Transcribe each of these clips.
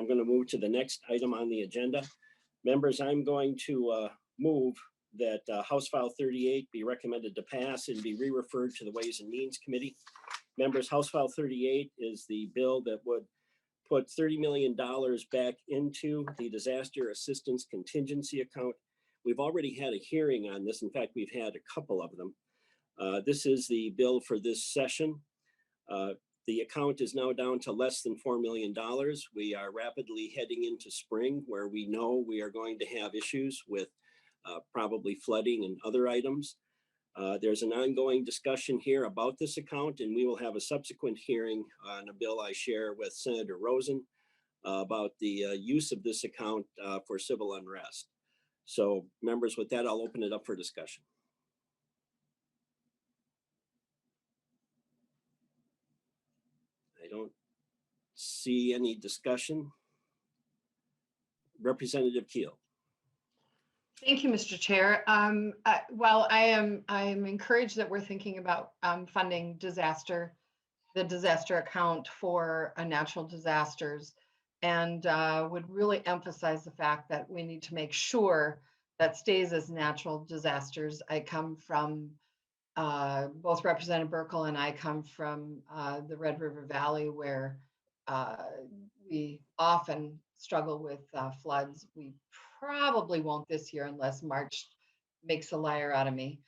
going to move to the next item on the agenda. Members, I'm going to move that House File 38 be recommended to pass and be re-referred to the Ways and Means Committee. Members, House File 38 is the bill that would put $30 million back into the disaster assistance contingency account. We've already had a hearing on this. In fact, we've had a couple of them. This is the bill for this session. The account is now down to less than $4 million. We are rapidly heading into spring where we know we are going to have issues with probably flooding and other items. There's an ongoing discussion here about this account, and we will have a subsequent hearing on a bill I share with Senator Rosen about the use of this account for civil unrest. So members, with that, I'll open it up for discussion. I don't see any discussion. Representative Keel. Thank you, Mr. Chair. Well, I am encouraged that we're thinking about funding the disaster account for natural disasters, and would really emphasize the fact that we need to make sure that stays as natural disasters. I come from both Representative Burkle and I come from the Red River Valley, where we often struggle with floods. We probably won't this year unless March makes a liar out of me.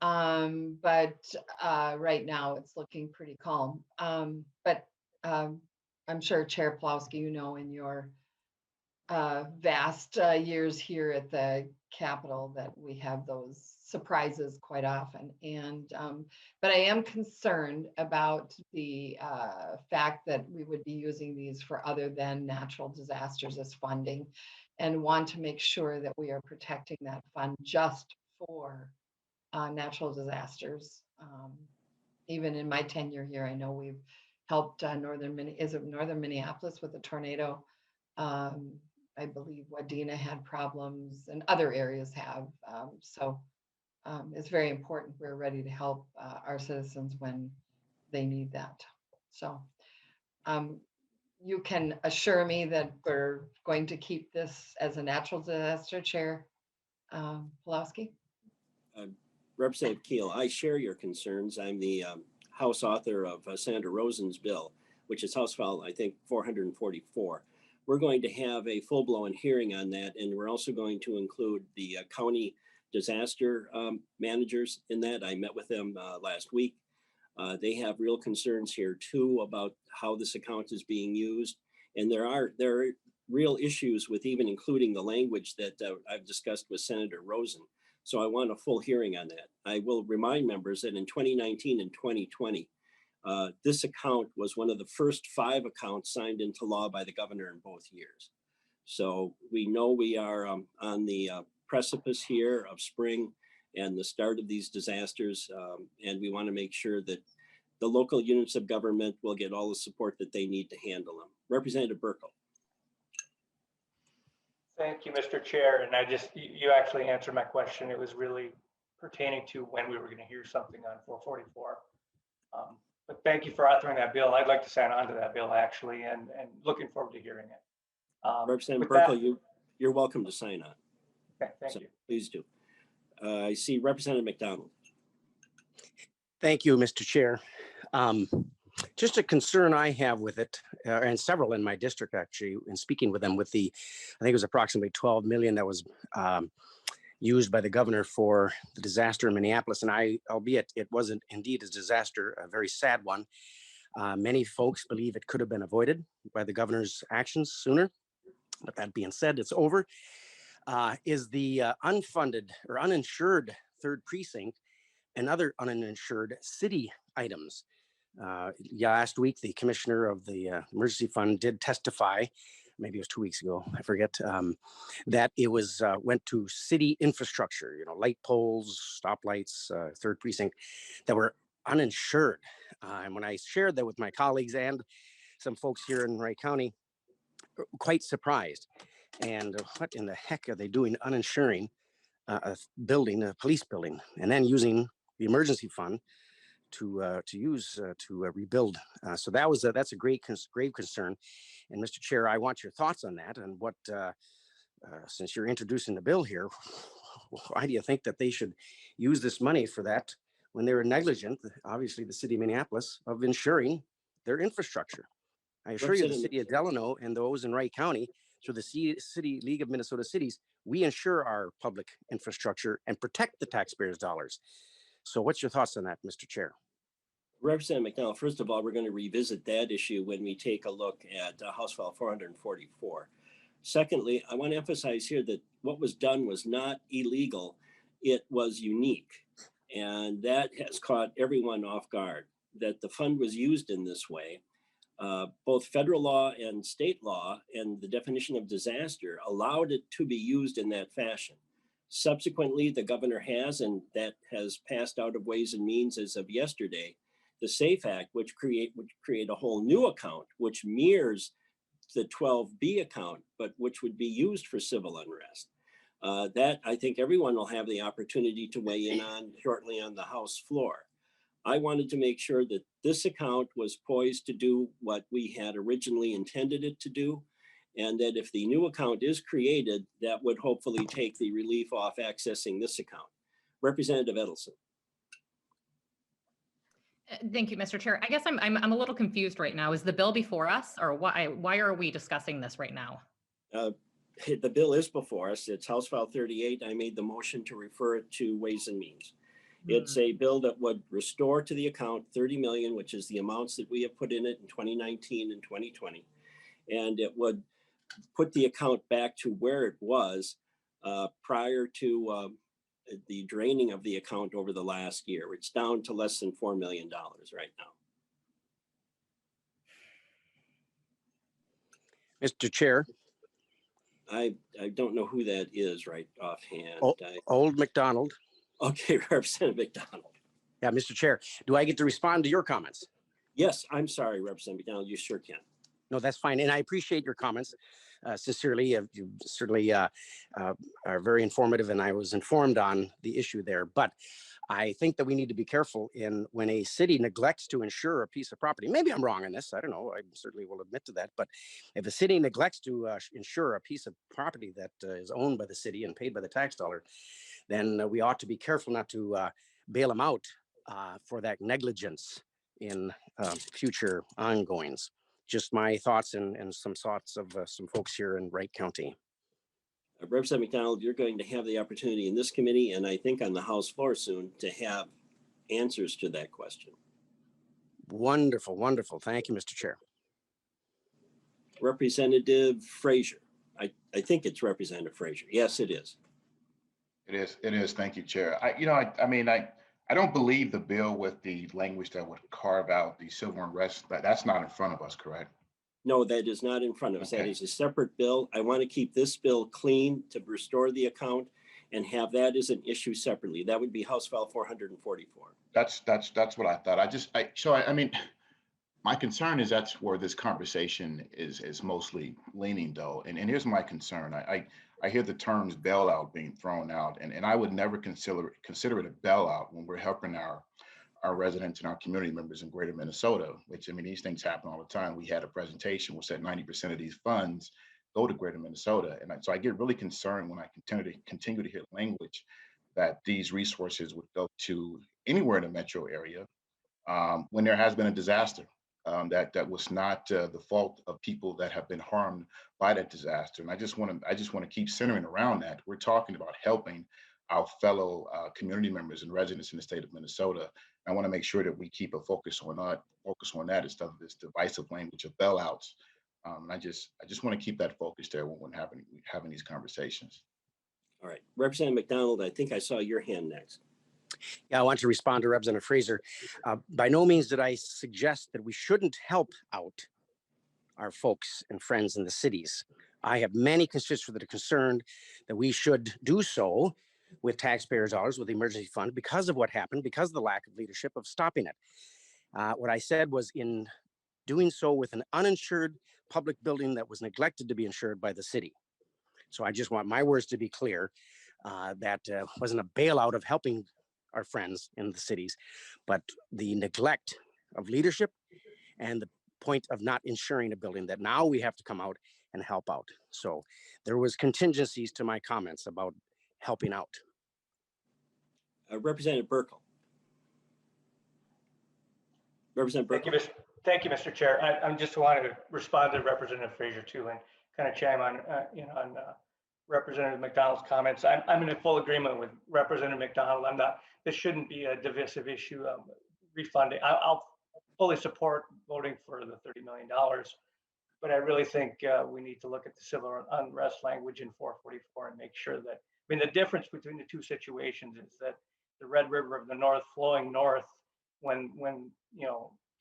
But right now it's looking pretty calm. But I'm sure Chair Plowski, you know, in your vast years here at the Capitol that we have those surprises quite often. And but I am concerned about the fact that we would be using these for other than natural disasters as funding, and want to make sure that we are protecting that fund just for natural disasters. Even in my tenure here, I know we've helped northern Minneapolis with a tornado. I believe Wadena had problems and other areas have. So it's very important we're ready to help our citizens when they need that. So you can assure me that we're going to keep this as a natural disaster, Chair Pulaski? Representative Keel, I share your concerns. I'm the House author of Senator Rosen's bill, which is House File, I think, 444. We're going to have a full-blown hearing on that, and we're also going to include the county disaster managers in that. I met with them last week. They have real concerns here too about how this account is being used. And there are real issues with even including the language that I've discussed with Senator Rosen. So I want a full hearing on that. I will remind members that in 2019 and 2020, this account was one of the first 5 accounts signed into law by the governor in both years. So we know we are on the precipice here of spring and the start of these disasters. And we want to make sure that the local units of government will get all the support that they need to handle them. Representative Burkle. Thank you, Mr. Chair. And you actually answered my question. It was really pertaining to when we were going to hear something on 444. But thank you for authoring that bill. I'd like to sign on to that bill actually, and looking forward to hearing it. Representative Burkle, you're welcome to sign on. Okay, thank you. Please do. I see Representative McDonald. Thank you, Mr. Chair. Just a concern I have with it, and several in my district actually, in speaking with them with I think it was approximately 12 million that was used by the governor for the disaster in Minneapolis. And albeit it wasn't indeed a disaster, a very sad one, many folks believe it could have been avoided by the governor's actions sooner. But that being said, it's over. Is the unfunded or uninsured third precinct and other uninsured city items. Last week, the commissioner of the emergency fund did testify, maybe it was 2 weeks ago, I forget, that it was went to city infrastructure, light poles, stoplights, third precinct that were uninsured. And when I shared that with my colleagues and some folks here in Wright County, quite surprised. And what in the heck are they doing uninsuring a building, a police building, and then using the emergency fund to use to rebuild. So that's a grave concern. And Mr. Chair, I want your thoughts on that and what, since you're introducing the bill here, why do you think that they should use this money for that when they were negligent, obviously the city of Minneapolis, of ensuring their infrastructure? I assure you, the city of Delano and those in Wright County, through the City League of Minnesota Cities, we ensure our public infrastructure and protect the taxpayers' dollars. So what's your thoughts on that, Mr. Chair? Representative McDonald, first of all, we're going to revisit that issue when we take a look at House File 444. Secondly, I want to emphasize here that what was done was not illegal. It was unique. And that has caught everyone off guard, that the fund was used in this way. Both federal law and state law and the definition of disaster allowed it to be used in that fashion. Subsequently, the governor has, and that has passed out of Ways and Means as of yesterday, the SAFE Act, which would create a whole new account, which mirrors the 12B account, but which would be used for civil unrest. That I think everyone will have the opportunity to weigh in on shortly on the House floor. I wanted to make sure that this account was poised to do what we had originally intended it to do, and that if the new account is created, that would hopefully take the relief off accessing this account. Representative Edelson. Thank you, Mr. Chair. I guess I'm a little confused right now. Is the bill before us, or why are we discussing this right now? The bill is before us. It's House File 38. I made the motion to refer it to Ways and Means. It's a bill that would restore to the account 30 million, which is the amounts that we have put in it in 2019 and 2020. And it would put the account back to where it was prior to the draining of the account over the last year. It's down to less than $4 million right now. Mr. Chair. I don't know who that is right offhand. Old McDonald. Okay, Representative McDonald. Yeah, Mr. Chair, do I get to respond to your comments? Yes, I'm sorry, Representative McDonald, you sure can. No, that's fine. And I appreciate your comments. Sincerely, you certainly are very informative, and I was informed on the issue there. But I think that we need to be careful when a city neglects to insure a piece of property. Maybe I'm wrong on this. I don't know. I certainly will admit to that. But if a city neglects to insure a piece of property that is owned by the city and paid by the tax dollar, then we ought to be careful not to bail them out for that negligence in future ongoings. Just my thoughts and some thoughts of some folks here in Wright County. Representative McDonald, you're going to have the opportunity in this committee, and I think on the House floor soon, to have answers to that question. Wonderful, wonderful. Thank you, Mr. Chair. Representative Frazier. I think it's Representative Frazier. Yes, it is. It is. Thank you, Chair. I don't believe the bill with the language that would carve out the civil unrest, that's not in front of us, correct? No, that is not in front of us. Okay. That is a separate bill. I want to keep this bill clean to restore the account and have that as an issue separately. That would be House File 444. That's what I thought. My concern is that's where this conversation is mostly leaning, though. And here's my concern. I hear the terms bailout being thrown out, and I would never consider it a bailout when we're helping our residents and our community members in greater Minnesota, which, these things happen all the time. We had a presentation which said 90% of these funds go to greater Minnesota. And so I get really concerned when I continue to hear language that these resources would go to anywhere in the metro area when there has been a disaster. That was not the fault of people that have been harmed by that disaster. And I just want to keep centering around that. We're talking about helping our fellow community members and residents in the state of Minnesota. I want to make sure that we keep a focus on that instead of this divisive language of bailouts. And I just want to keep that focus there when having these conversations. All right, Representative McDonald, I think I saw your hand next. Yeah, I want to respond to Representative Fraser. By no means did I suggest that we shouldn't help out our folks and friends in the cities. I have many constituents that are concerned that we should do so with taxpayers' dollars, with the emergency fund, because of what happened, because of the lack of leadership of stopping it. What I said was, in doing so with an uninsured public building that was neglected to be insured by the city. So I just want my words to be clear, that wasn't a bailout of helping our friends in the cities, but the neglect of leadership and the point of not insuring a building that now we have to come out and help out. So there was contingencies to my comments about helping out. Representative Burkle. Representative Burkle. Thank you, Mr. Chair. I just wanted to respond to Representative Frazier too, and kind of chime on, Representative McDonald's comments. I'm in full agreement with Representative McDonald. This shouldn't be a divisive issue. Refunding, I'll fully support voting for the $30 million, but I really think we need to look at the civil unrest language in 444 and make sure that, I mean, the difference between the two situations is that the Red River of the North flowing north when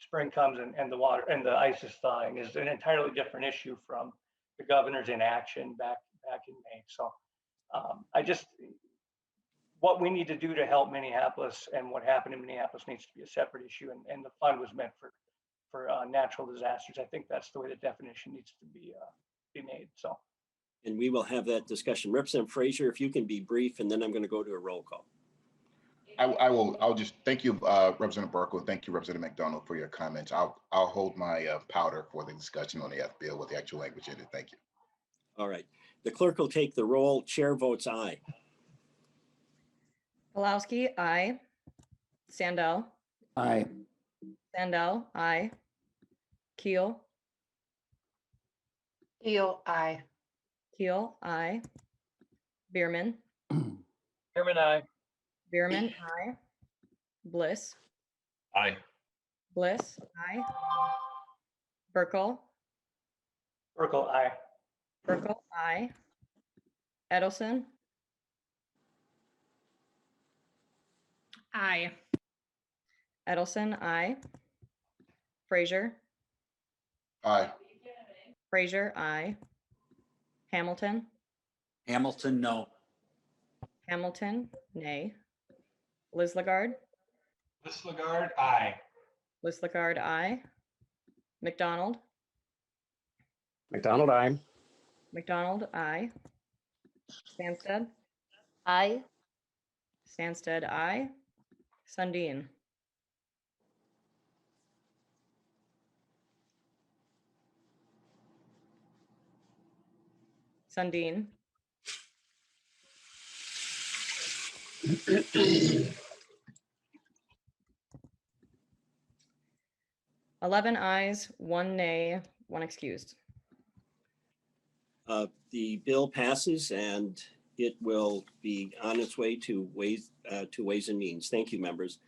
spring comes and the water and the ice is thawing is an entirely different issue from the governor's inaction back in May. So what we need to do to help Minneapolis and what happened in Minneapolis needs to be a separate issue, and the fund was meant for natural disasters. I think that's the way the definition needs to be made. So, and we will have that discussion. Representative Frazier, if you can be brief, and then I'm going to go to a roll call. I'll just thank you, Representative Burkle. Thank you, Representative McDonald, for your comments. I'll hold my powder for the discussion on the F bill with the actual language in it. Thank you. All right. The clerk will take the roll. Chair votes aye. Pulowski, aye. Sandell, Aye. Sandell, aye. Keel, Keel, aye. Keel, aye. Bierman, Chairman, aye. Bierman, aye. Bliss, Aye. Bliss, aye. Burkle, Burkle, aye. Burkle, aye. Edelson, Aye. Edelson, aye. Frazier, Aye. Frazier, aye. Hamilton, Hamilton, no. Hamilton, nay. Liz Lagarde, Liz Lagarde, aye. Liz Lagarde, aye. McDonald, McDonald, aye. McDonald, aye. Sandsted, aye. Sandsted, aye. Sundin, Sundin, 11 ayes, 1 nay, 1 excused. The bill passes and it will be on its way to Ways and Means. Thank you, members.